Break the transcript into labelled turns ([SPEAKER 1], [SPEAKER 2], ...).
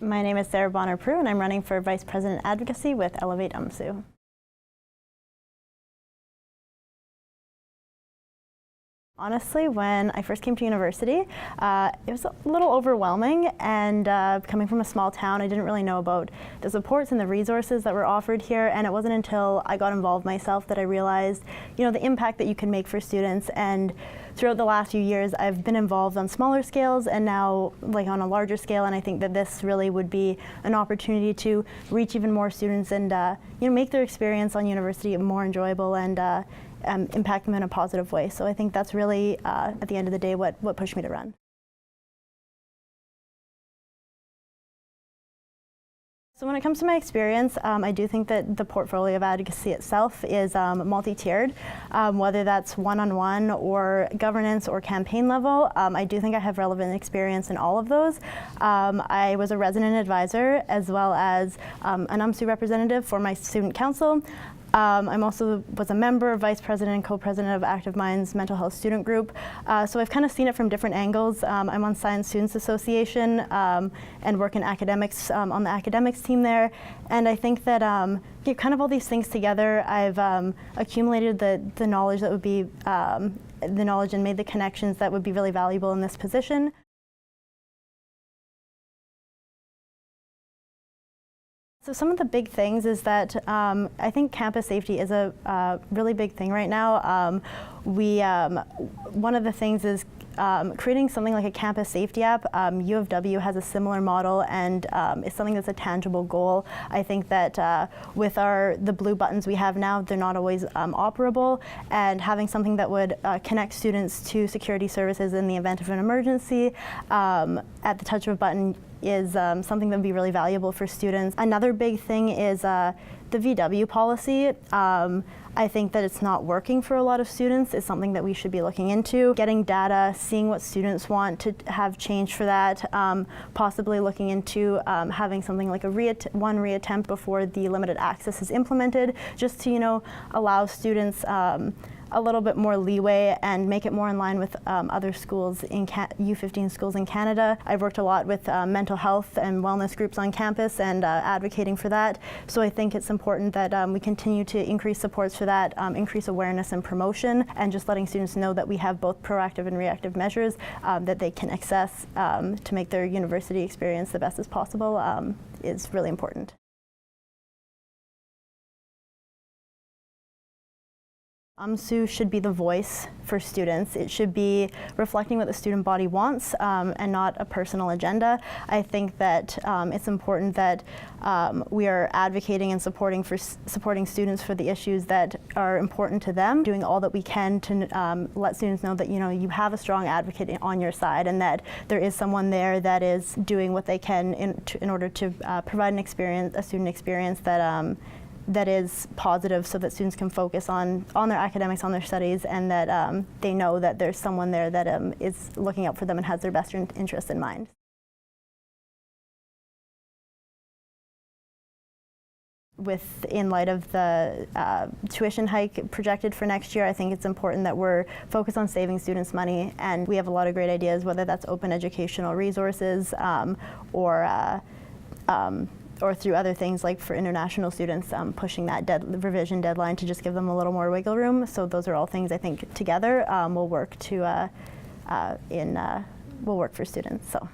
[SPEAKER 1] My name is Sarah Bonner-Proulx and I'm running for Vice President Advocacy with Elevate UMSU. Honestly, when I first came to university, it was a little overwhelming, and coming from a small town, I didn't really know about the supports and the resources that were offered here, and it wasn't until I got involved myself that I realized, the impact that you can make for students. And throughout the last few years, I've been involved on smaller scales and now on a larger scale, and I think that this really would be an opportunity to reach even more students and make their experience on university more enjoyable and impact them in a positive way. So I think that's really, at the end of the day, what pushed me to run. So when it comes to my experience, I do think that the portfolio of advocacy itself is multi-tiered, whether that's one-on-one or governance or campaign level. I do think I have relevant experience in all of those. I was a resident advisor as well as an UMSU representative for my student council. I'm also was a member, vice president, and co-president of Active Minds Mental Health Student Group. So I've kind of seen it from different angles. I'm on Science Students Association and work in academics on the academics team there. And I think that kind of all these things together, I've accumulated the knowledge that would be the knowledge and made the connections that would be really valuable in this position. So some of the big things is that I think campus safety is a really big thing right now. One of the things is creating something like a campus safety app. U of W has a similar model, and it's something that's a tangible goal. I think that with the blue buttons we have now, they're not always operable, and having something that would connect students to security services in the event of an emergency at the touch of a button is something that would be really valuable for students. Another big thing is the VW policy. I think that it's not working for a lot of students. It's something that we should be looking into. Getting data, seeing what students want to have change for that, possibly looking into having something like one reattempt before the limited access is implemented, just to allow students a little bit more leeway and make it more in line with other schools in U15 schools in Canada. I've worked a lot with mental health and wellness groups on campus and advocating for that. So I think it's important that we continue to increase supports for that, increase awareness and promotion, and just letting students know that we have both proactive and reactive measures that they can access to make their university experience the best as possible is really important. UMSU should be the voice for students. It should be reflecting what the student body wants and not a personal agenda. I think that it's important that we are advocating and supporting students for the issues that are important to them, doing all that we can to let students know that you have a strong advocate on your side, and that there is someone there that is doing what they can in order to provide a student experience that is positive, so that students can focus on their academics, on their studies, and that they know that there's someone there that is looking out for them and has their best interest in mind. In light of the tuition hike projected for next year, I think it's important that we're focused on saving students money, and we have a lot of great ideas, whether that's open educational resources or through other things like for international students, pushing that revision deadline to just give them a little more wiggle room. So those are all things I think together will work for students. So.